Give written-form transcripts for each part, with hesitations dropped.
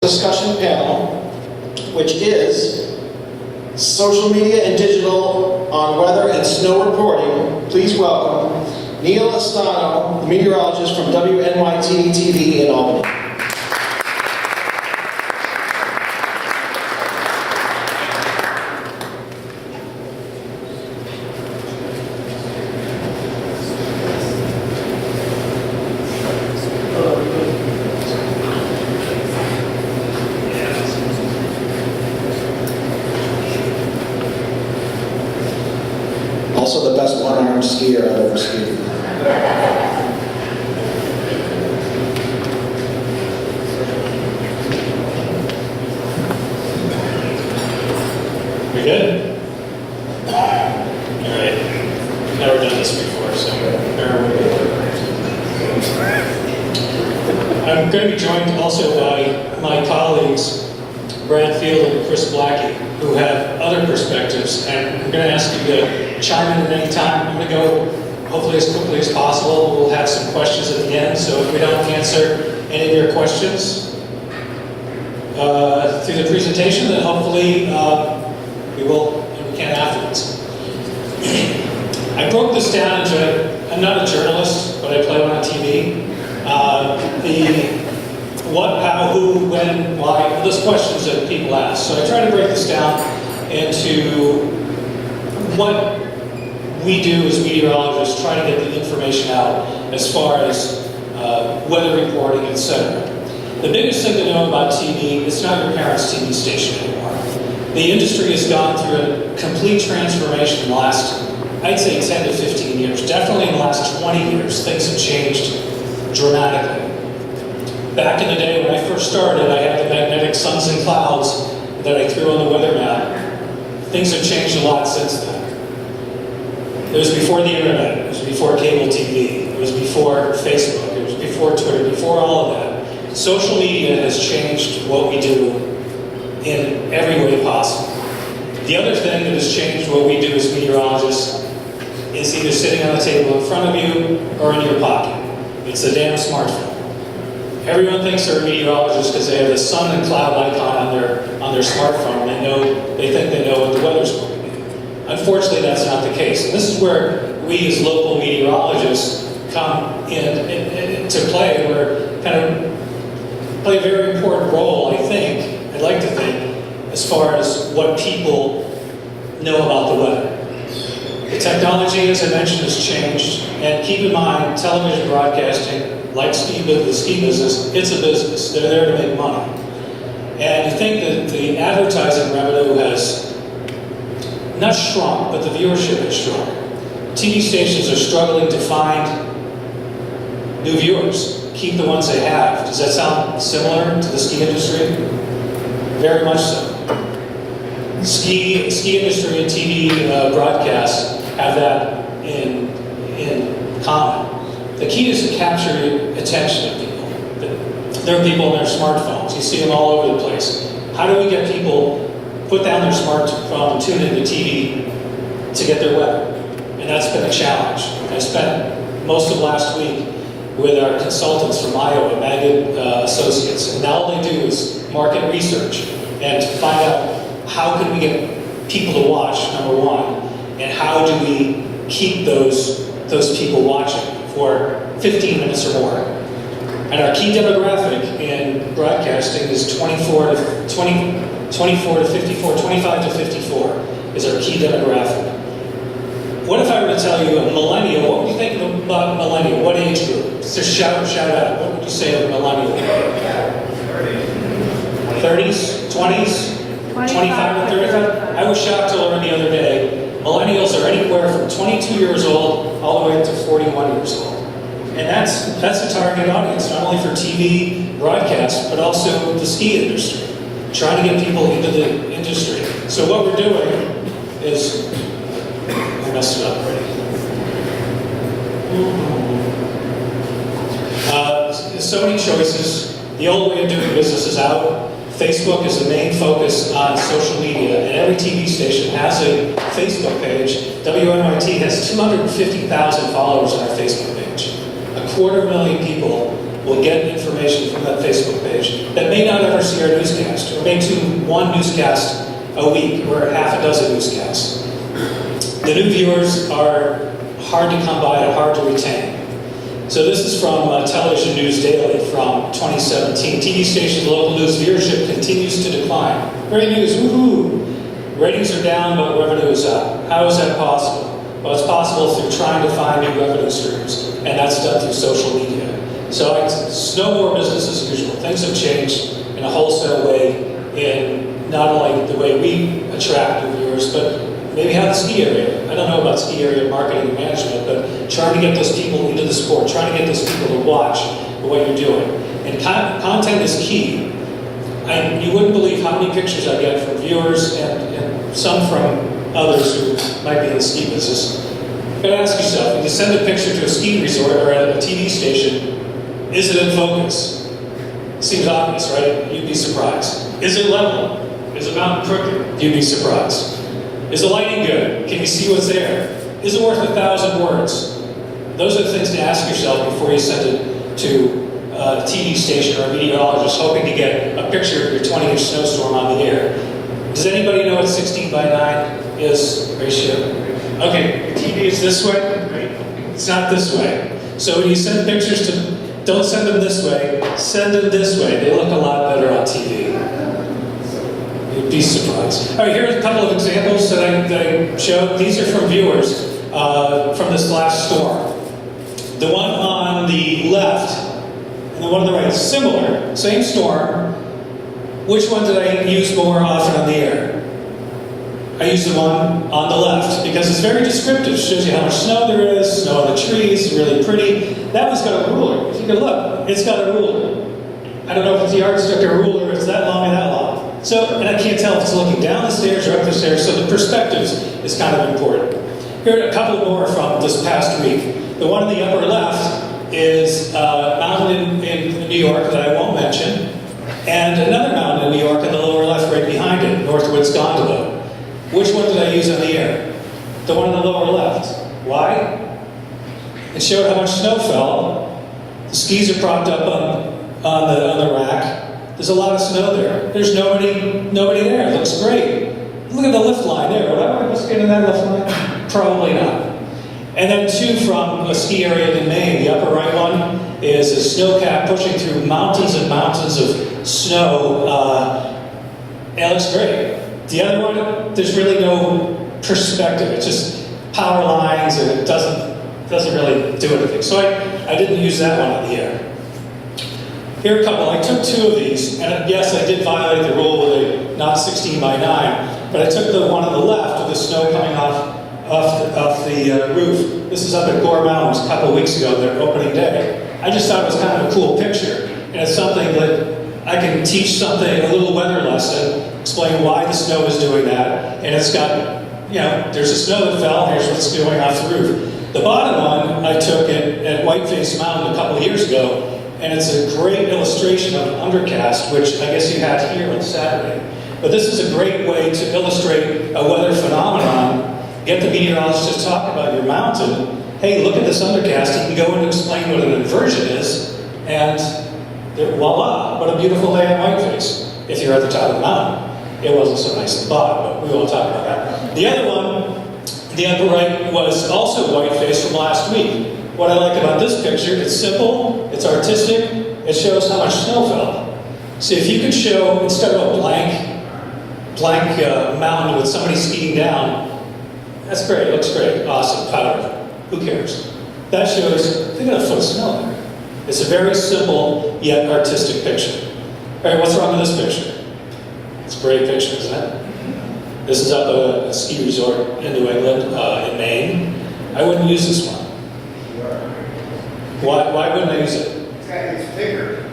discussion panel, which is social media and digital on weather and snow reporting. Please welcome Neil Estano, the meteorologist from WNYT TV in Albany. Also the best one-armed skier I've ever skied. We good? Alright. Never done this before, so bear with me. I'm going to be joined also by my colleagues, Brad Field and Chris Blackie, who have other perspectives, and I'm going to ask you to chime in at any time. I'm going to go hopefully as quickly as possible. We'll have some questions at the end, so if we don't answer any of your questions through the presentation, then hopefully we can afterwards. I broke this down into, I'm not a journalist, but I play one on TV. What, how, who, when, why, those questions that people ask. So I try to break this down into what we do as meteorologists, try to get the information out as far as weather reporting, etc. The biggest thing to know about TV, it's not your parents' TV station anymore. The industry has gone through a complete transformation in the last, I'd say 10 to 15 years. Definitely in the last 20 years, things have changed dramatically. Back in the day when I first started, I had the magnetic suns and clouds that I threw on the weather map. Things have changed a lot since then. It was before the internet, it was before cable TV, it was before Facebook, it was before Twitter, before all of that. Social media has changed what we do in every way possible. The other thing that has changed what we do as meteorologists is either sitting on the table in front of you or in your pocket. It's the damn smartphone. Everyone thinks they're a meteorologist because they have the sun and cloud icon on their smartphone. They think they know what the weather's going to be. Unfortunately, that's not the case. And this is where we as local meteorologists come in to play. We're kind of play a very important role, I think, I'd like to think, as far as what people know about the weather. The technology, as I mentioned, has changed. And keep in mind, television broadcasting, like the ski business, it's a business. They're there to make money. And I think that the advertising revenue has not shrunk, but the viewership has shrunk. TV stations are struggling to find new viewers, keep the ones they have. Does that sound similar to the ski industry? Very much so. Ski industry and TV broadcasts have that in common. The key is to capture the attention of people. There are people on their smartphones. You see them all over the place. How do we get people put down their smartphone and tune into TV to get their weather? And that's been a challenge. I spent most of last week with our consultants from Iowa, Magid Associates, and now all they do is market research and find out how can we get people to watch, number one, and how do we keep those people watching for 15 minutes or more. And our key demographic in broadcasting is 24 to 54, 25 to 54 is our key demographic. What if I were to tell you a millennial, what would you think about a millennial? What age group? Just shout out. What would you say of a millennial? 30s? 20s? 25 to 35? I was shocked to learn the other day, millennials are anywhere from 22 years old all the way up to 41 years old. And that's a target audience, not only for TV broadcasts, but also the ski industry. Trying to get people into the industry. So what we're doing is, I messed it up already. There's so many choices. The old way of doing business is out. Facebook is the main focus on social media, and every TV station has a Facebook page. WNYT has 250,000 followers on our Facebook page. 250,000 people will get information from that Facebook page that may not ever see our newscast, or may tune one newscast a week, or half a dozen newscasts. The new viewers are hard to come by and hard to retain. So this is from Television News Daily from 2017. TV stations' local news viewership continues to decline. Great news, woohoo! Ratings are down, but revenue is up. How is that possible? Well, it's possible through trying to find new revenue streams, and that's done through social media. So it's no more business as usual. Things have changed in a wholesale way in not only the way we attract new viewers, but maybe how the ski area. I don't know about ski area marketing and management, but trying to get those people into the sport, trying to get those people to watch what you're doing. And content is key. You wouldn't believe how many pictures I get from viewers and some from others who might be in the ski business. You gotta ask yourself, if you send a picture to a ski resort or at a TV station, is it in focus? Seems obvious, right? You'd be surprised. Is it level? Is the mountain crooked? You'd be surprised. Is the lighting good? Can you see what's there? Is it worth 1,000 words? Those are the things to ask yourself before you send it to a TV station or a meteorologist hoping to get a picture of your 20-inch snowstorm on the air. Does anybody know what 16 by 9 is ratio? Okay, your TV is this way, right? It's not this way. So when you send pictures to, don't send them this way, send them this way. They look a lot better on TV. You'd be surprised. All right, here's a couple of examples that I showed. These are from viewers from this last storm. The one on the left and the one on the right, similar, same storm. Which one did I use more often on the air? I use the one on the left because it's very descriptive. It shows you how much snow there is, snow on the trees, really pretty. That one's got a ruler. If you can look, it's got a ruler. I don't know if it's the yardstick or a ruler, if it's that long or that long. So, and I can't tell if it's looking down the stairs or up the stairs, so the perspectives is kind of important. Here are a couple more from this past week. The one in the upper left is a mountain in New York that I won't mention, and another mountain in New York in the lower left right behind it, Northwoods Gondola. Which one did I use on the air? The one in the lower left. Why? It showed how much snow fell. The skis are propped up on the rack. There's a lot of snow there. There's nobody there. It looks great. Look at the lift line there. Would I want to get in that lift line? Probably not. And then two from a ski area in Maine. The upper right one is a snow cap pushing through mountains and mountains of snow. It looks great. The other one, there's really no perspective. It's just power lines, and it doesn't really do anything. So I didn't use that one on the air. Here are a couple. I took two of these, and yes, I did violate the rule with a not 16 by 9, but I took the one on the left with the snow coming off the roof. This is up at Gore Mountains a couple of weeks ago, their opening day. I just thought it was kind of a cool picture, and it's something that I can teach something, a little weather lesson, explain why the snow is doing that, and it's got, there's a snow that fell, here's what's going off the roof. The bottom one I took at Whiteface Mountain a couple of years ago, and it's a great illustration of an undercast, which I guess you had here on Saturday. But this is a great way to illustrate a weather phenomenon, get the meteorologist to talk about your mountain. Hey, look at this undercast, you can go in and explain what an inversion is, and voila, what a beautiful day on Whiteface, if you're at the top of the mountain. It wasn't so nice at the bottom, but we won't talk about that. The other one, the upper right, was also Whiteface from last week. What I like about this picture, it's simple, it's artistic, it shows how much snow fell. So if you could show, instead of a blank mountain with somebody skiing down, that's great, looks great, awesome, proud of it. Who cares? That shows, they got a foot of snow there. It's a very simple yet artistic picture. All right, what's wrong with this picture? It's a great picture, isn't it? This is up a ski resort in New England, in Maine. I wouldn't use this one. Why wouldn't I use it? It's bigger,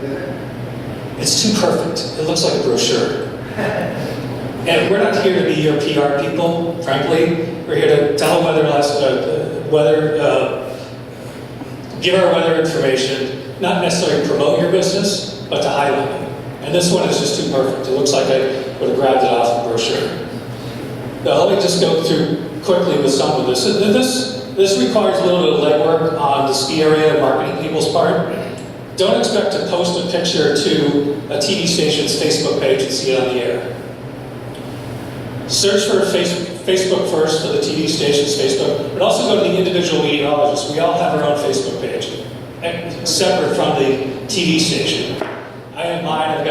isn't it? It's too perfect. It looks like a brochure. And we're not here to be your PR people, frankly. We're here to tell give our weather information, not necessarily promote your business, but to highlight it. And this one is just too perfect. It looks like I would have grabbed it off the brochure. Now, let me just go through quickly with some of this. This requires a little bit of legwork on the ski area and marketing people's part. don't expect to post a picture to a TV station's Facebook page and see it on the air. Search for Facebook first for the TV station's Facebook, but also go to the individual meteorologists. We all have our own Facebook page, separate from the TV station. I have mine.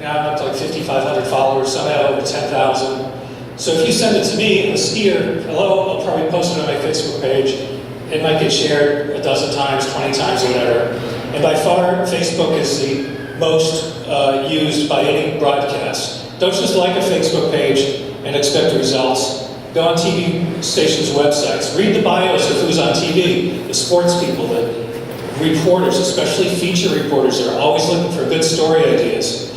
Now I'm up to like 5,500 followers. Some have over 10,000. So if you send it to me, a skier, hello, I'll probably post it on my Facebook page. It might get shared a dozen times, 20 times, or whatever. And by far, Facebook is the most used by any broadcast. Don't just like a Facebook page and expect results. Go on TV stations' websites. Read the bios of who's on TV, the sports people, the reporters, especially feature reporters, are always looking for good story ideas.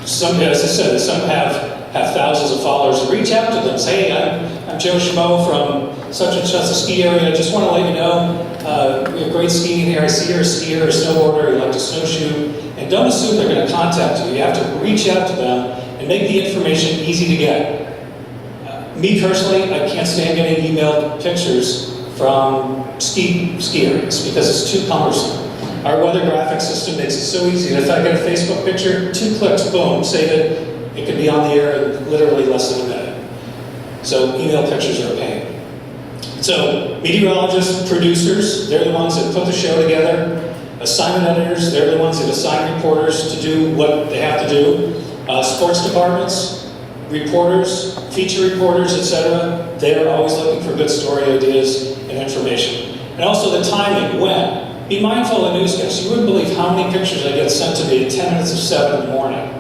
Some, as I said, some have thousands of followers. Reach out to them. Say, hey, I'm Joe Schmo from such and such a ski area. I just want to let you know, we have great skiing here. I see you're a skier or a snowboarder. You like to snowshoe. And don't assume they're going to contact you. You have to reach out to them and make the information easy to get. Me personally, I can't stand getting emailed pictures from ski areas because it's too cumbersome. Our weather graphic system makes it so easy. And if I get a Facebook picture, 2 clicks, boom, save it. It can be on the air in literally less than a minute. So email pictures are a pain. So meteorologists, producers, they're the ones that put the show together. Assignment editors, they're the ones that assign reporters to do what they have to do. Sports departments, reporters, feature reporters, etc. They're always looking for good story ideas and information. And also the timing, when. Be mindful of newscasts. You wouldn't believe how many pictures I get sent to me at 10 minutes of 7 in the morning.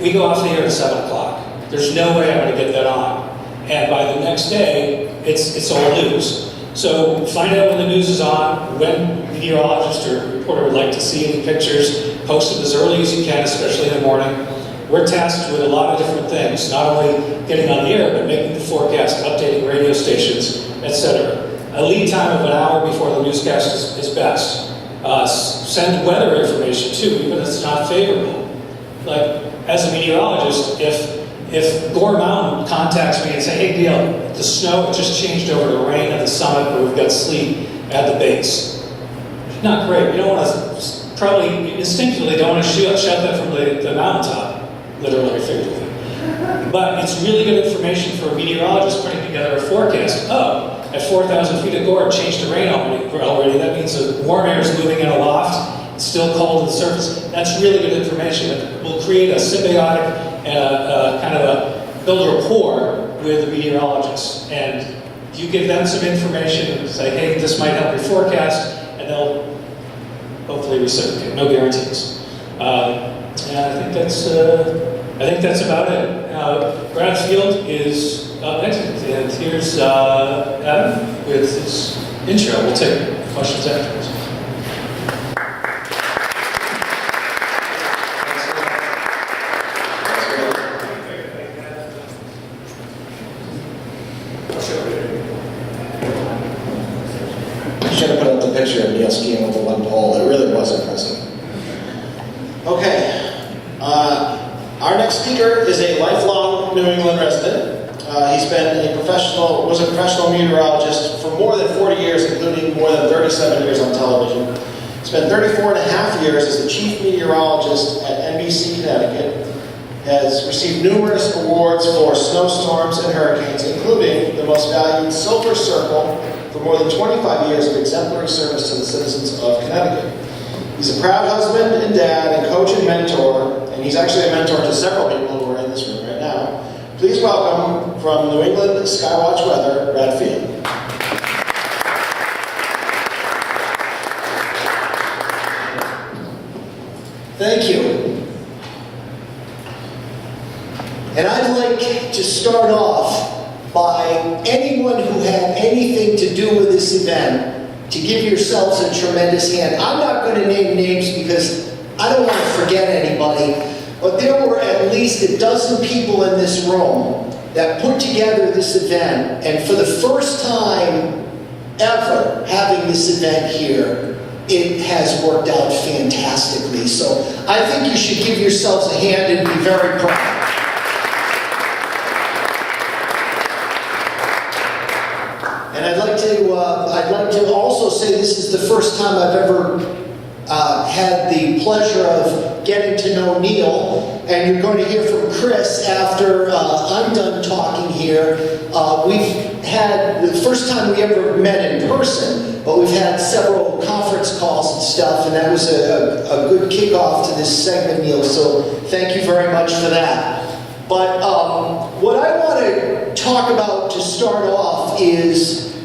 We go off the air at 7 o'clock. There's no way I'm going to get that on. And by the next day, it's all news. So find out when the news is on, when meteorologist or reporter would like to see any pictures, post them as early as you can, especially in the morning. We're tasked with a lot of different things, not only getting on the air, but making the forecast, updating radio stations, etc. A lead time of an hour before the newscast is best. Send weather information too, even if it's not favorable. Like, as a meteorologist, if Gore Mountain contacts me and say, hey Neil, the snow just changed over to rain at the summit, or we've got sleet at the base. Not great. You don't want to, probably instinctively don't want to shut that from the mountaintop, literally or figuratively. But it's really good information for a meteorologist putting together a forecast. Oh, at 4,000 feet of Gore, it changed to rain already. That means the warm air is moving in aloft. It's still cold at the surface. That's really good information. It will create a symbiotic and a kind of build a rapport with the meteorologists. And you give them some information and say, hey, this might help your forecast, and they'll hopefully reciprocate. No guarantees. And I think that's about it. Brad Field is up next, and here's Adam with his intro. We'll take questions afterwards. Should have put up the picture of Neil skiing with the one pole. It really was impressive. Okay. Our next speaker is a lifelong New England resident. He's been was a professional meteorologist for more than 40 years, including more than 37 years on television. Spent 34 and a half years as the chief meteorologist at NBC Connecticut. Has received numerous awards for snowstorms and hurricanes, including the most valued Silver Circle for more than 25 years of exemplary service to the citizens of Connecticut. He's a proud husband and dad and coach and mentor, and he's actually a mentor to several people who are in this room right now. Please welcome from New England Skywatch Weather, Brad Field. Thank you. And I'd like to start off by anyone who had anything to do with this event to give yourselves a tremendous hand. I'm not going to name names because I don't want to forget anybody, but there were at least a dozen people in this room that put together this event, and for the first time ever having this event here, it has worked out fantastically. So I think you should give yourselves a hand and be very proud. And I'd like to also say this is the first time I've ever had the pleasure of getting to know Neil, and you're going to hear from Chris after I'm done talking here. We've had, the first time we ever met in person, but we've had several conference calls and stuff, and that was a good kickoff to this segment, Neil, so thank you very much for that. But what I want to talk about to start off is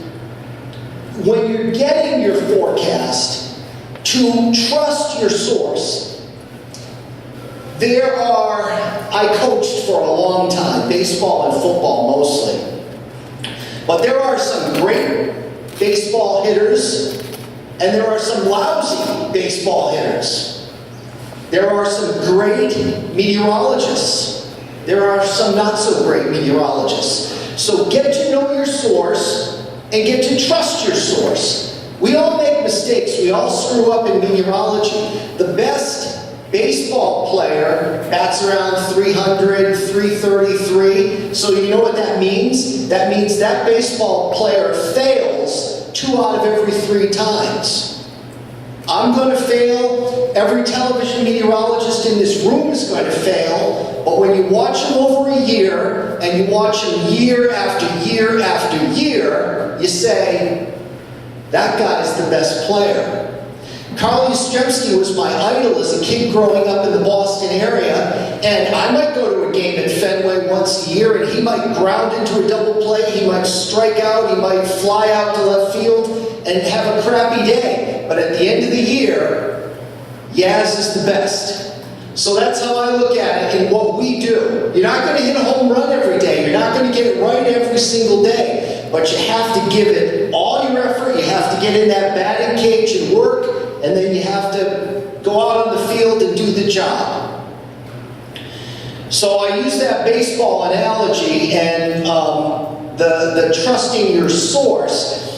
when you're getting your forecast, to trust your source. I coached for a long time, baseball and football mostly. But there are some great baseball hitters, and there are some lousy baseball hitters. There are some great meteorologists. There are some not so great meteorologists. So get to know your source and get to trust your source. We all make mistakes. We all screw up in meteorology. The best baseball player bats around 300, 333. So you know what that means? That means that baseball player fails 2 out of every 3 times. I'm going to fail. Every television meteorologist in this room is going to fail. But when you watch them over a year, and you watch them year after year after year, you say, that guy's the best player. Carl Yastrzemski was my idol as a kid growing up in the Boston area, and I might go to a game at Fenway once a year, and he might ground into a double play, he might strike out, he might fly out to left field, and have a crappy day. But at the end of the year, Yaz is the best. So that's how I look at it in what we do. You're not going to hit a home run every day. You're not going to get it right every single day. But you have to give it all your effort. You have to get in that batting cage and work. And then you have to go out on the field and do the job. So I use that baseball analogy and the trusting your source.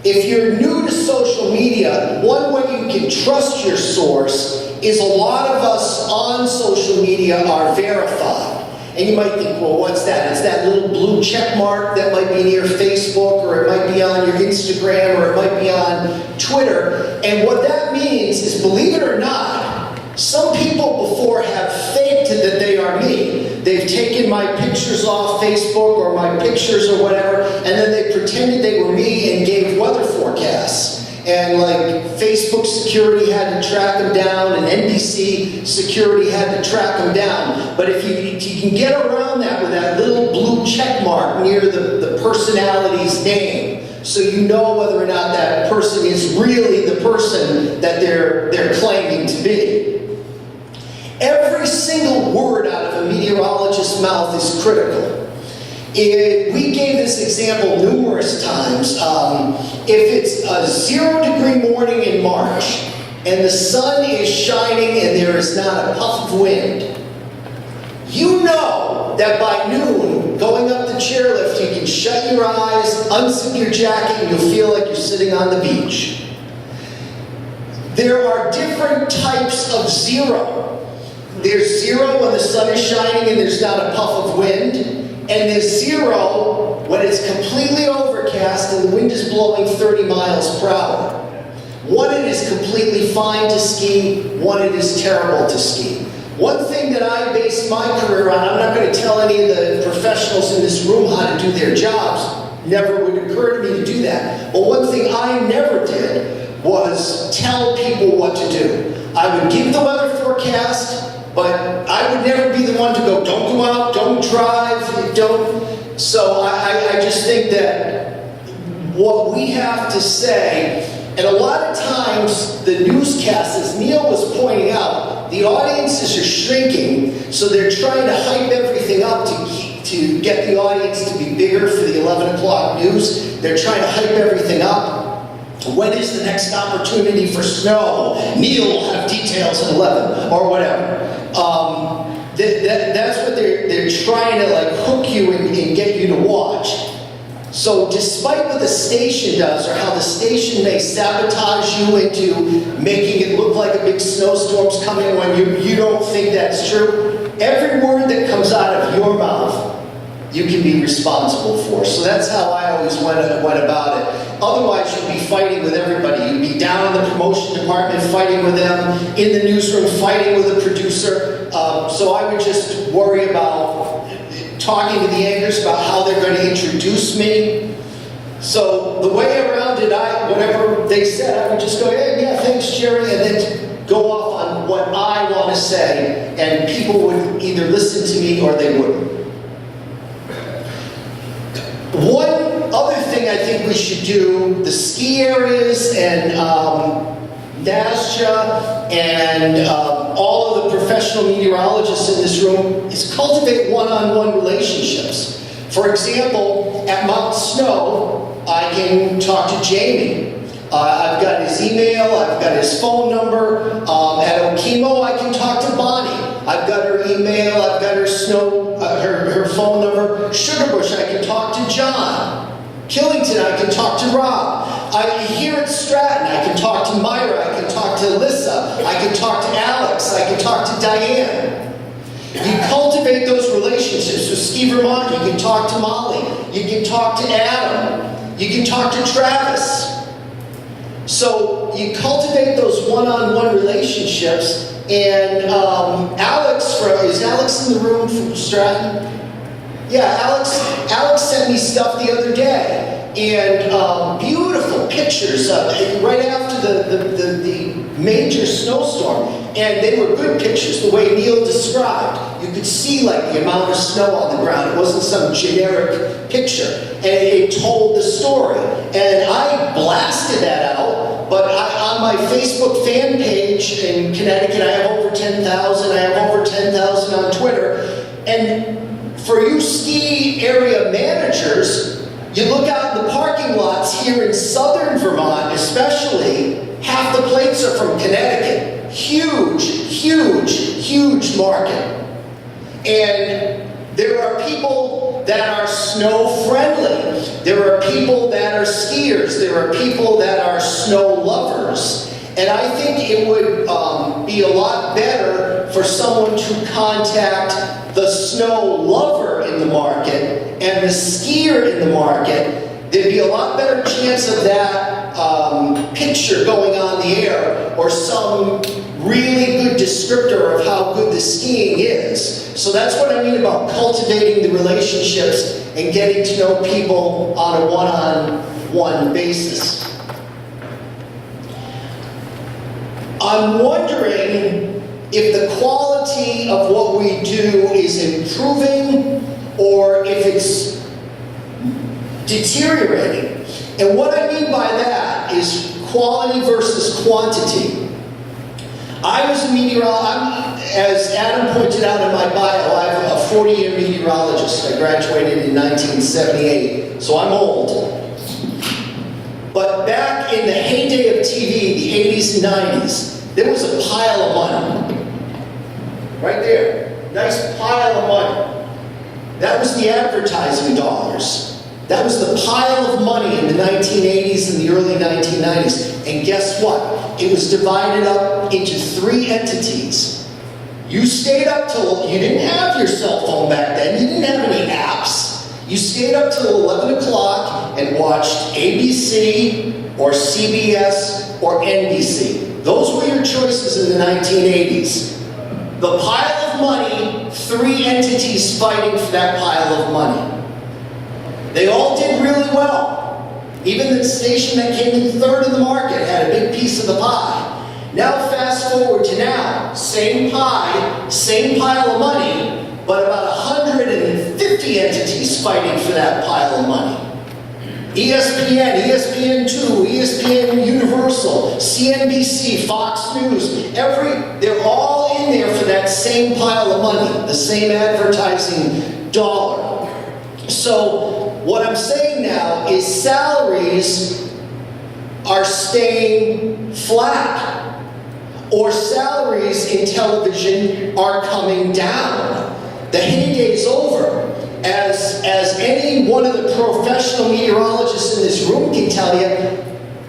If you're new to social media, one way you can trust your source is a lot of us on social media are verified. And you might think, well, what's that? It's that little blue check mark that might be near Facebook, or it might be on your Instagram, or it might be on Twitter. And what that means is, believe it or not, some people before have faked that they are me. They've taken my pictures off Facebook or my pictures or whatever, and then they pretended they were me and gave weather forecasts. And like Facebook security had to track them down, and NBC security had to track them down. But if you can get around that with that little blue check mark near the personality's name, so you know whether or not that person is really the person that they're claiming to be. Every single word out of a meteorologist's mouth is critical. We gave this example numerous times. If it's a 0-degree morning in March, and the sun is shining and there is not a puff of wind, you know that by noon, going up the chairlift, you can shut your eyes, unzip your jacket, and you'll feel like you're sitting on the beach. There are different types of zero. There's zero when the sun is shining and there's not a puff of wind. And there's zero when it's completely overcast and the wind is blowing 30 miles per hour. One, it is completely fine to ski. One, it is terrible to ski. One thing that I based my career on, I'm not going to tell any of the professionals in this room how to do their jobs. Never would occur to me to do that. But one thing I never did was tell people what to do. I would give the weather forecast, but I would never be the one to go, don't go out, don't drive, don't. So I just think that what we have to say, and a lot of times the newscasts, as Neil was pointing out, the audiences are shrinking, so they're trying to hype everything up to get the audience to be bigger for the 11 o'clock news. They're trying to hype everything up. When is the next opportunity for snow? Neil will have details at 11, or whatever. That's what they're trying to like hook you and get you to watch. So despite what the station does, or how the station may sabotage you into making it look like a big snowstorm's coming when you don't think that's true, every word that comes out of your mouth you can be responsible for. So that's how I always went about it. Otherwise, you'd be fighting with everybody. You'd be down in the promotion department fighting with them, in the newsroom fighting with the producer. So I would just worry about talking to the anchors about how they're going to introduce me. So the way around it, whatever they said, I would just go, hey, yeah, thanks, Jerry, and then go off on what I want to say, and people would either listen to me or they wouldn't. One other thing I think we should do, the ski areas and NASJA and all of the professional meteorologists in this room, is cultivate one-on-one relationships. For example, at Mount Snow, I can talk to Jamie. I've got his email, I've got his phone number. At Okemo, I can talk to Bonnie. I've got her email, I've got her her phone number. Sugarbush, I can talk to John. Killington, I can talk to Rob. Here at Stratton, I can talk to Myra, I can talk to Alyssa, I can talk to Alex, I can talk to Diane. You cultivate those relationships. With Ski Vermont, you can talk to Molly, you can talk to Adam, you can talk to Travis. So you cultivate those one-on-one relationships, and is Alex in the room from Stratton? Yeah, Alex sent me stuff the other day, and beautiful pictures right after the major snowstorm, and they were good pictures, the way Neil described. You could see like the amount of snow on the ground. It wasn't some generic picture, and it told the story. And I blasted that out, but on my Facebook fan page in Connecticut, I have over 10,000. I have over 10,000 on Twitter, and for you ski area managers, you look out in the parking lots here in southern Vermont especially, half the plates are from Connecticut. Huge, huge, huge market. And there are people that are snow friendly. There are people that are skiers. There are people that are snow lovers. And I think it would be a lot better for someone to contact the snow lover in the market and the skier in the market. There'd be a lot better chance of that picture going on the air, or some really good descriptor of how good the skiing is. So that's what I mean about cultivating the relationships and getting to know people on a one-on-one basis. I'm wondering if the quality of what we do is improving or if it's deteriorating. And what I mean by that is quality versus quantity. I was a meteorologist, as Adam pointed out in my bio, I'm a 40-year meteorologist. I graduated in 1978, so I'm old. But back in the heyday of TV, the 80s and 90s, there was a pile of money. Right there, nice pile of money. That was the advertising dollars. That was the pile of money in the 1980s and the early 1990s. And guess what? It was divided up into 3 entities. You stayed up till, you didn't have your cell phone back then, you didn't have any apps. You stayed up till 11 o'clock and watched ABC or CBS or NBC. Those were your choices in the 1980s. The pile of money, 3 entities fighting for that pile of money. They all did really well. Even the station that came in third in the market had a big piece of the pie. Now fast forward to now, same pie, same pile of money, but about 150 entities fighting for that pile of money. ESPN, ESPN2, ESPN Universal, CNBC, Fox News, they're all in there for that same pile of money, the same advertising dollar. So what I'm saying now is salaries are staying flat, or salaries in television are coming down. The heyday's over. As any one of the professional meteorologists in this room can tell you,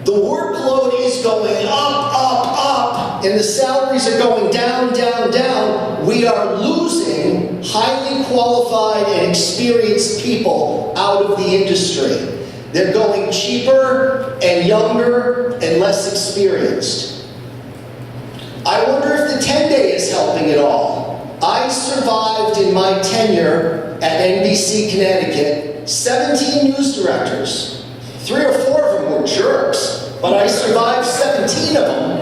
the workload is going up, up, up, and the salaries are going down, down, down. We are losing highly qualified and experienced people out of the industry. They're going cheaper and younger and less experienced. I wonder if the 10-day is helping at all. I survived in my tenure at NBC Connecticut 17 news directors. 3 or 4 of them were jerks, but I survived 17 of them.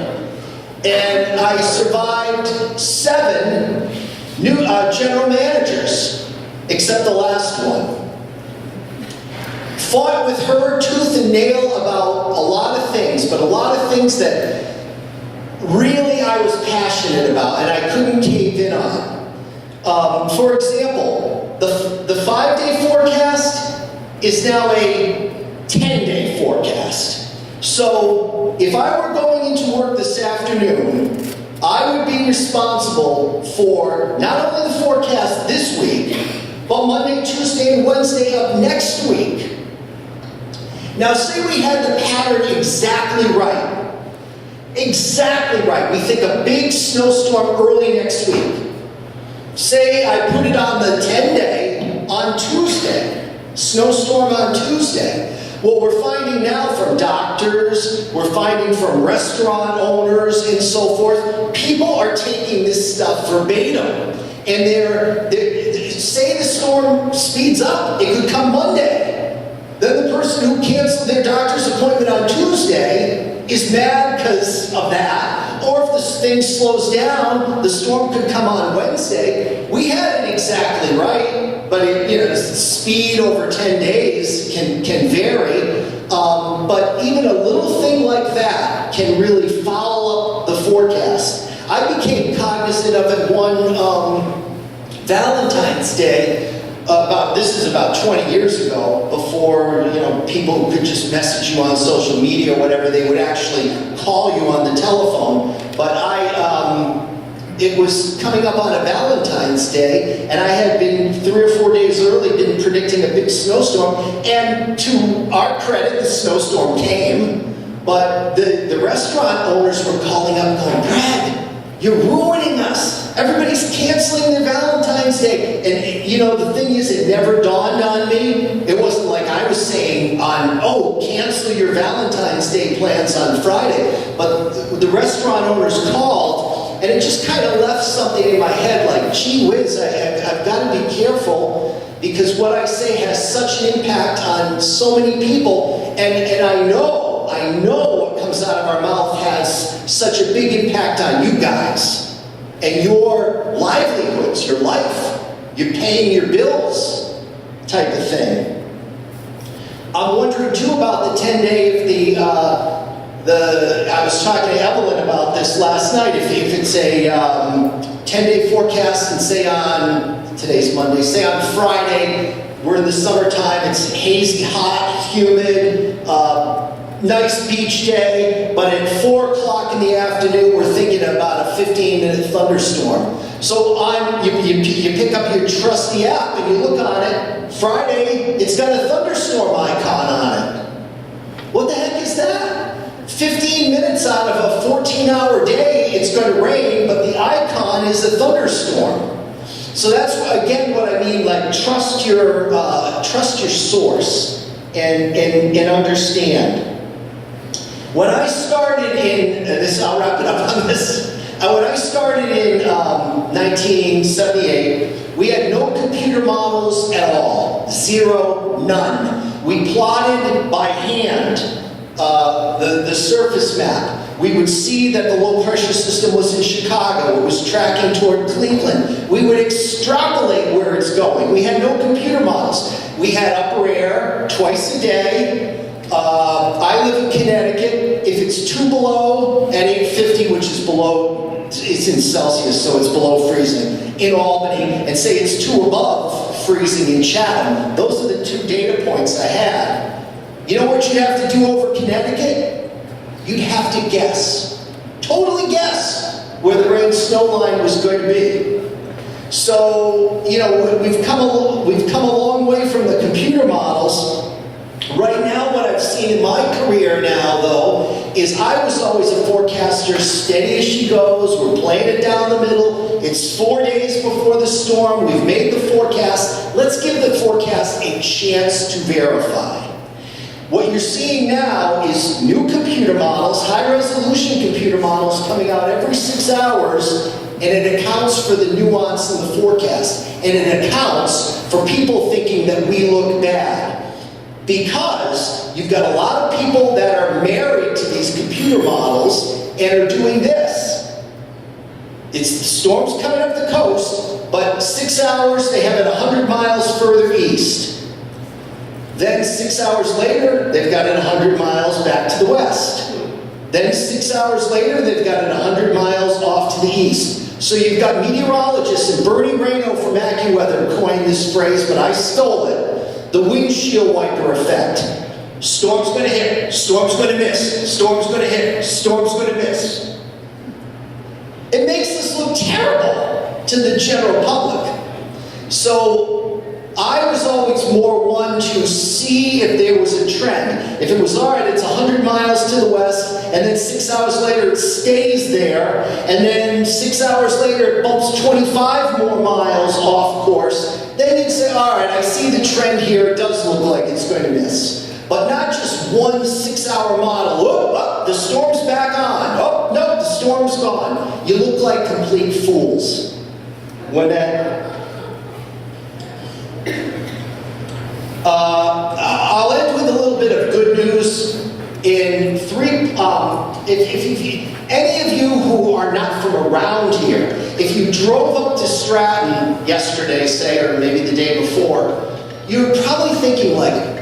And I survived 7 new general managers, except the last one. Fought with her tooth and nail about a lot of things, but a lot of things that really I was passionate about and I couldn't cave in on. For example, the 5-day forecast is now a 10-day forecast. So if I were going into work this afternoon, I would be responsible for not only the forecast this week, but Monday, Tuesday, and Wednesday of next week. Now say we had the pattern exactly right. Exactly right. We think a big snowstorm early next week. Say I put it on the 10-day on Tuesday. Snowstorm on Tuesday. What we're finding now from doctors, we're finding from restaurant owners and so forth, people are taking this stuff verbatim. And they're say the storm speeds up, it could come Monday. Then the person who canceled their doctor's appointment on Tuesday is mad because of that. Or if this thing slows down, the storm could come on Wednesday. We had it exactly right, but the speed over 10 days can vary. But even a little thing like that can really foul up the forecast. I became cognizant of it one Valentine's Day. This is about 20 years ago, before people could just message you on social media or whatever. They would actually call you on the telephone. But it was coming up on a Valentine's Day, and I had been 3 or 4 days early, been predicting a big snowstorm. And to our credit, the snowstorm came. But the restaurant owners were calling up, going, "Brad, you're ruining us. Everybody's canceling their Valentine's Day." And the thing is, it never dawned on me. It wasn't like I was saying cancel your Valentine's Day plans on Friday. But the restaurant owners called, and it just kind of left something in my head like, gee whiz, I've got to be careful, because what I say has such an impact on so many people. And I know what comes out of our mouth has such a big impact on you guys and your livelihoods, your life. You're paying your bills type of thing. I'm wondering too about the 10-day I was talking to Evelyn about this last night. If it's a 10-day forecast, and say on, today's Monday, say on Friday, we're in the summertime, it's hazy, hot, humid, nice beach day, but at 4 o'clock in the afternoon, we're thinking about a 15-minute thunderstorm. So you pick up your trusty app and you look on it. Friday, it's got a thunderstorm icon on it. What the heck is that? 15 minutes out of a 14-hour day, it's going to rain, but the icon is a thunderstorm. So that's, again, what I mean, like trust your source and understand. When I started I'll wrap it up on this. When I started in 1978, we had no computer models at all. 0, none. We plotted by hand the surface map. We would see that the low pressure system was in Chicago. It was tracking toward Cleveland. We would extrapolate where it's going. We had no computer models. We had upper air twice a day. I live in Connecticut. If it's 2 below at 850, which is below, it's in Celsius, so it's below freezing, in Albany, and say it's 2 above freezing in Chatham, those are the 2 data points I had. You know what you'd have to do over Connecticut? You'd have to guess, totally guess, where the rain-snow line was going to be. So, we've come a long way from the computer models. Right now, what I've seen in my career now, though, is I was always a forecaster, steady as she goes. We're playing it down the middle. It's 4 days before the storm. We've made the forecast. let's give the forecast a chance to verify. What you're seeing now is new computer models, high-resolution computer models coming out every 6 hours, and it accounts for the nuance in the forecast. And it accounts for people thinking that we look bad. Because you've got a lot of people that are married to these computer models and are doing this. It's the storm's coming up the coast, but 6 hours, they have it 100 miles further east. Then 6 hours later, they've got it 100 miles back to the west. Then 6 hours later, they've got it 100 miles off to the east. So you've got meteorologists, and Bernie Rayno from AccuWeather coined this phrase, but I stole it. The windshield wiper effect. Storm's gonna hit, storm's gonna miss, storm's gonna hit, storm's gonna miss. It makes us look terrible to the general public. So I was always more one to see if there was a trend. If it was, all right, it's 100 miles to the west, and then 6 hours later it stays there, and then 6 hours later it bumps 25 more miles off course, then you'd say, all right, I see the trend here, it does look like it's going to miss. But not just one 6 hour model. Oh, the storm's back on. Oh, no, the storm's gone. You look like complete fools. When that... I'll end with a little bit of good news in three, if any of you who are not from around here, if you drove up to Stratton yesterday, say, or maybe the day before, you're probably thinking like,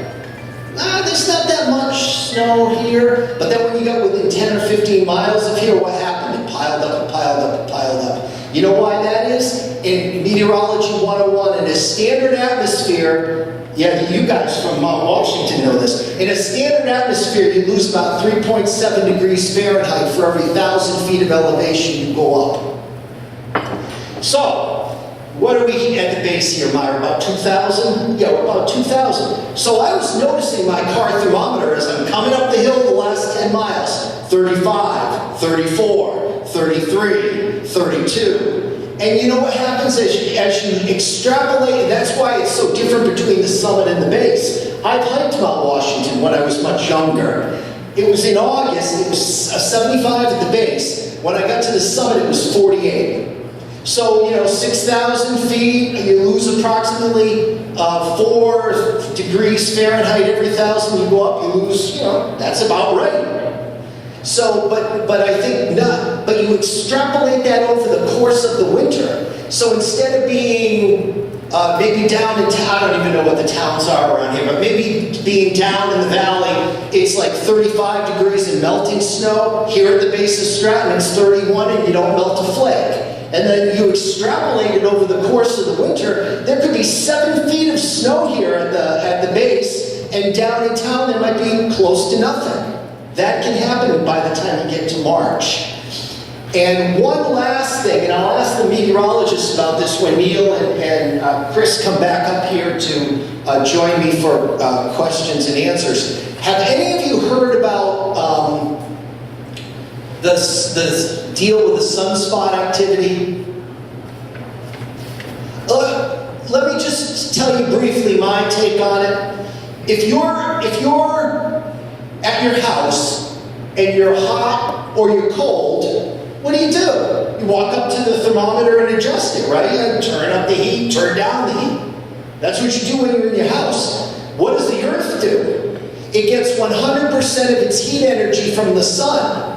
there's not that much snow here. But then when you got within 10 or 15 miles of here, what happened? It piled up and piled up and piled up. You know why that is? In Meteorology 101, in a standard atmosphere, yeah, you guys from Washington know this. In a standard atmosphere, you lose about 3.7 degrees Fahrenheit for every 1,000 feet of elevation you go up. So, what are we at the base here, Myra? About 2,000? Yeah, we're about 2,000. So I was noticing my car thermometer as I'm coming up the hill the last 10 miles. 35, 34, 33, 32. And you know what happens as you extrapolate, and that's why it's so different between the summit and the base. I've hiked Mount Washington when I was much younger. It was in August, it was 75 at the base. When I got to the summit, it was 48. So, 6,000 feet, you lose approximately 4 degrees Fahrenheit every 1,000 you go up, you lose, that's about right. So, but I think not, but you extrapolate that over the course of the winter. So instead of being maybe down in town, I don't even know what the towns are around here, but maybe being down in the valley, it's like 35 degrees and melting snow. Here at the base of Stratton, it's 31 and you don't melt a flake. And then you extrapolate it over the course of the winter, there could be 7 feet of snow here at the base, and down in town there might be close to nothing. That can happen by the time you get to March. And one last thing, and I'll ask the meteorologists about this when Neil and Chris come back up here to join me for questions and answers. Have any of you heard about the deal with the sunspot activity? Let me just tell you briefly my take on it. If you're at your house and you're hot or you're cold, what do? You walk up to the thermometer and adjust it, right? You turn up the heat, turn down the heat. That's what you do when you're in your house. What does the Earth do? It gets 100% of its heat energy from the sun.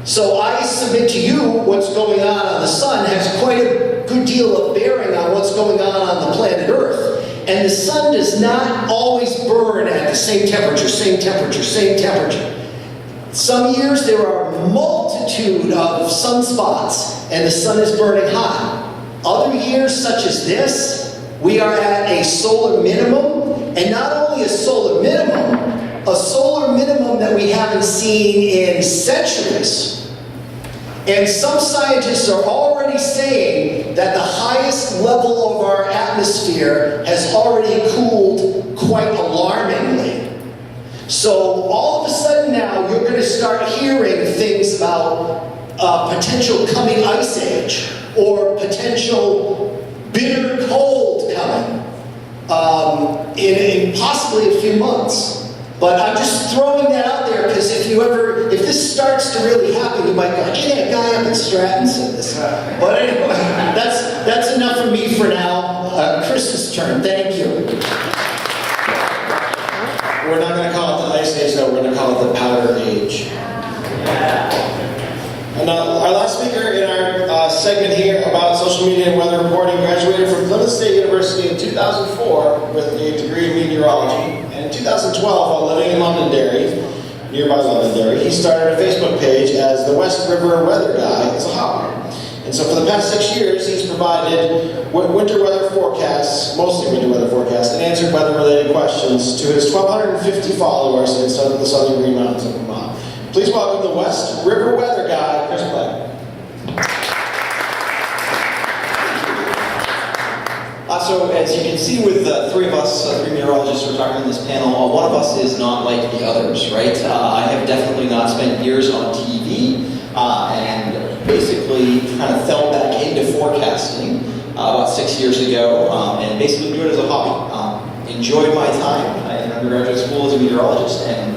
So I submit to you what's going on the sun has quite a good deal of bearing on what's going on the planet Earth. And the sun does not always burn at the same temperature, same temperature, same temperature. Some years there are a multitude of sunspots and the sun is burning hot. Other years, such as this, we are at a solar minimum, and not only a solar minimum that we haven't seen in centuries. And some scientists are already saying that the highest level of our atmosphere has already cooled quite alarmingly. So all of a sudden now, you're going to start hearing things about potential coming ice age or potential bitter cold coming. in possibly a few months. But I'm just throwing that out there because if this starts to really happen, you might go, hey, a guy up at Stratton said this. But anyway, that's enough for me for now. Chris's turn, thank you. We're not going to call it the Ice Age, though. We're going to call it the Powder Age. And our last speaker in our segment here about social media and weather reporting graduated from Plymouth State University in 2004 with a degree in meteorology. And in 2012, while living in Londonderry, nearby Londonderry, he started a Facebook page as the West River Weather Guy as a hobby. And so for the past 6 years, he's provided winter weather forecasts, mostly winter weather forecasts, and answered weather-related questions to his 1,250 followers in the Southern Green Mountains of Vermont. Please welcome the West River Weather Guy, Chris Black. So as you can see with the three of us, three meteorologists who are talking on this panel, one of us is not like the others, right? I have definitely not spent years on TV and basically kind of fell back into forecasting about 6 years ago and basically do it as a hobby. Enjoyed my time in undergraduate school as a meteorologist and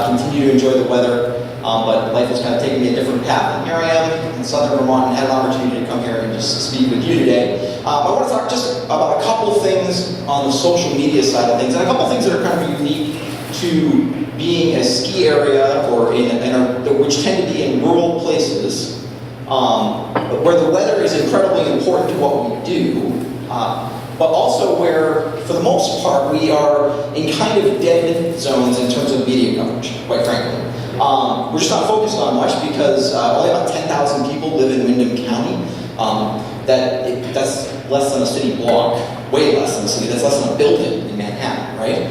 continue to enjoy the weather, but life has kind of taken me a different path. And here I am in Southern Vermont and had an opportunity to come here and just speak with you today. I want to talk just about a couple things on the social media side of things, and a couple things that are kind of unique to being a ski area or which tend to be in rural places, where the weather is incredibly important to what we do, but also where, for the most part, we are in kind of dead zones in terms of media coverage, quite frankly. We're just not focused on much because only about 10,000 people live in Windham County. That's less than a city block, way less than a city. That's less than a building in Manhattan, right?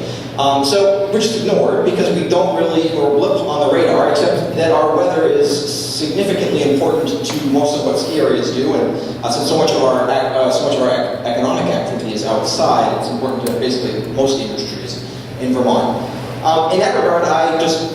So we're just ignored because we don't really, or blip on the radar, except that our weather is significantly important to most of what ski areas do, and since so much of our economic activity is outside, it's important to basically most industries in Vermont. In that regard,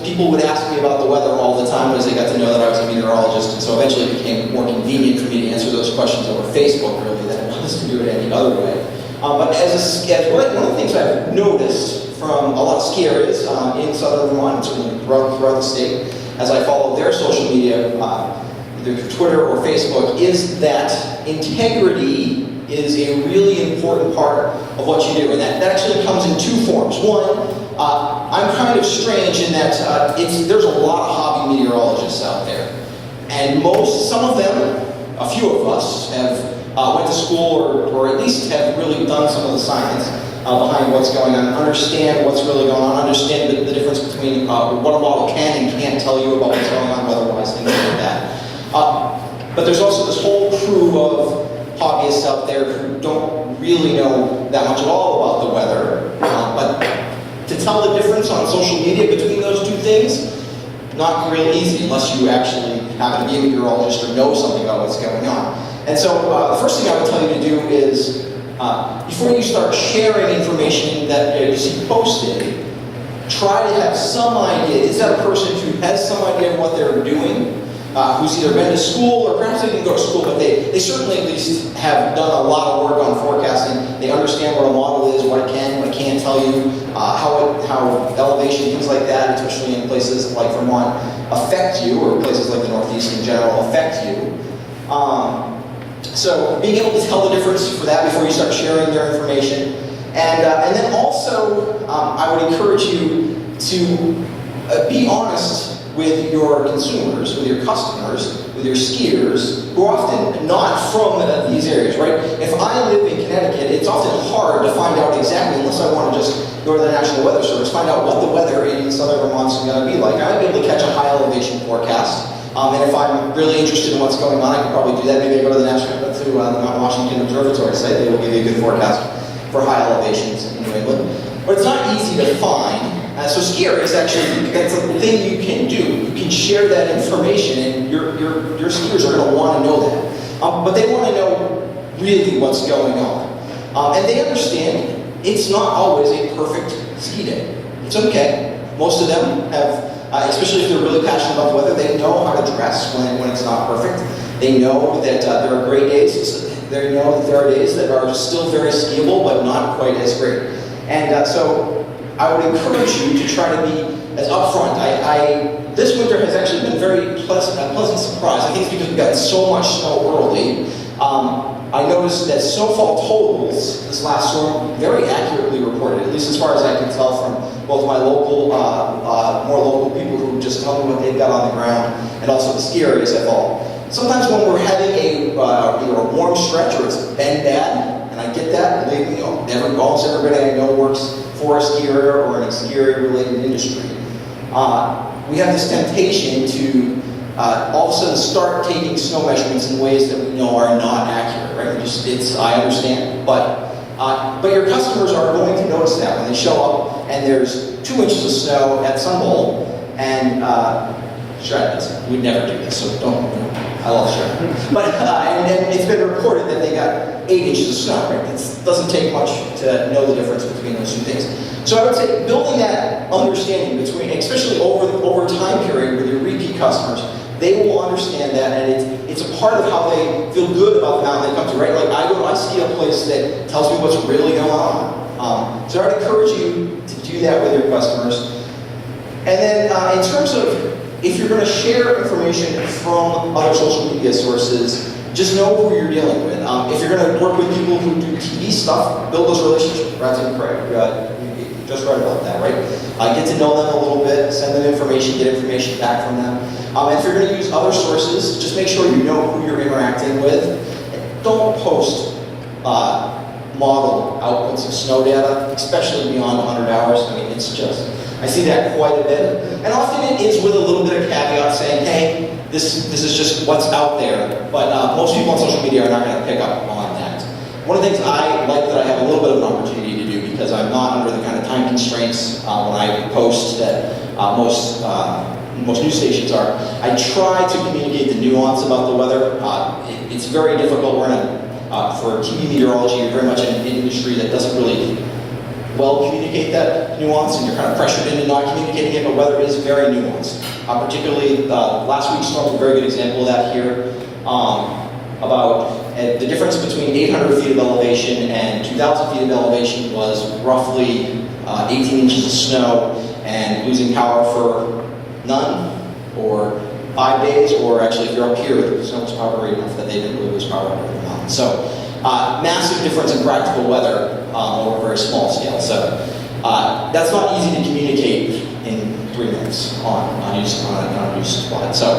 people would ask me about the weather all the time as they got to know that I was a meteorologist, and so eventually it became more convenient for me to answer those questions over Facebook, really, than it was to do it any other way. But one of the things I've noticed from a lot of ski areas in Southern Vermont, and certainly throughout the state, as I follow their social media, either through Twitter or Facebook, is that integrity is a really important part of what you do. And that actually comes in two forms. One, I'm kind of strange in that there's a lot of hobby meteorologists out there. And some of them, a few of us, have went to school or at least have really done some of the science behind what's going on, understand what's really going on, understand the difference between what a model can and can't tell you about what's going on weather-wise, things like that. But there's also this whole crew of hobbyists out there who don't really know that much at all about the weather, but to tell the difference on social media between those two things, not real easy unless you actually happen to be a meteorologist or know something about what's going on. And so the first thing I would tell you to do is, before you start sharing information that you see posted, try to have some idea. Is that a person who has some idea of what they're doing? Who's either been to school, or perhaps they didn't go to school, but they certainly at least have done a lot of work on forecasting. They understand what a model is, what it can tell you, how elevation, things like that, especially in places like Vermont, affect you, or places like the Northeast in general affect you. So being able to tell the difference for that before you start sharing their information. And then also, I would encourage you to be honest with your consumers, with your customers, with your skiers, who are often not from these areas, right? If I live in Connecticut, it's often hard to find out exactly, unless I want to just go to the National Weather Service, find out what the weather in Southern Vermont is going to be like. I might be able to catch a high elevation forecast, and if I'm really interested in what's going on, I can probably do that. Maybe I go to the Mount Washington Observatory site. They will give you a good forecast for high elevations in New England. But it's not easy to find. So ski areas actually, that's a thing you can do. You can share that information, and your skiers are going to want to know that. But they want to know really what's going on. And they understand it's not always a perfect ski day. It's okay. Most of them have, especially if they're really passionate about the weather, they know how to dress when it's not perfect. They know that there are great days. They know that there are days that are still very skiable, but not quite as great. And so I would encourage you to try to be as upfront. This winter has actually been a pleasant surprise. I think it's because we got so much snow early. I noticed that snowfall totals this last storm very accurately reported, at least as far as I can tell from both my local, more local people who just tell me what they've got on the ground, and also the ski areas have all. Sometimes when we're having either a warm stretch or it's been bad, and I get that, believe me, almost everybody I know works for a ski area or in a ski area related industry. We have this temptation to all of a sudden start taking snow measurements in ways that we know are not accurate, right? I understand, but your customers are going to notice that when they show up and there's 2 inches of snow at Sunbolt, and Shred doesn't. We'd never do this, so don't. I love Shred, but and it's been reported that they got 8 inches of snow. Right? It doesn't take much to know the difference between those two things. So I would say building that understanding between, especially over time period with your repeat customers, they will understand that, and it's a part of how they feel good about the mountain they come to, right? Like I ski a place that tells me what's really going on. So I'd encourage you to do that with your customers. And then in terms of, if you're going to share information from other social media sources, just know who you're dealing with. If you're going to work with people who do TV stuff, build those relationships. Brad's correct. You just read about that, right? Get to know them a little bit, send them information, get information back from them. And if you're going to use other sources, just make sure you know who you're interacting with. And don't post model outputs of snow data, especially beyond 100 hours. I mean, I see that quite a bit. And often it is with a little bit of caveat saying, hey, this is just what's out there. But most people on social media are not going to pick up on that. One of the things I like that I have a little bit of an opportunity to do, because I'm not under the kind of time constraints when I post that most news stations are, I try to communicate the nuance about the weather. It's very difficult. For TV meteorology, you're very much in an industry that doesn't really well communicate that nuance, and you're kind of pressured into not communicating it, but weather is very nuanced. Particularly, last week's storm is a very good example of that here, about the difference between 800 feet of elevation and 2,000 feet of elevation was roughly 18 inches of snow, and losing power for none, or 5 days, or actually if you're up here, the snow was power great enough that they didn't really lose power over the mountain. So, massive difference in practical weather over a very small scale. So, that's not easy to communicate in 3 minutes on a news spot. So,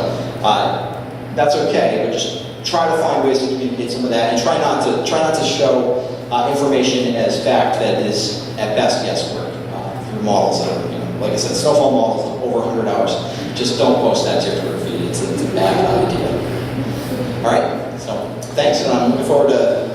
that's okay, but just try to find ways to communicate some of that, and try not to show information as fact that is at best guesswork through models that are, like I said, snowfall models over 100 hours. Just don't post that to your Twitter feed. It's a bad idea. All right. So thanks, and I'm looking forward to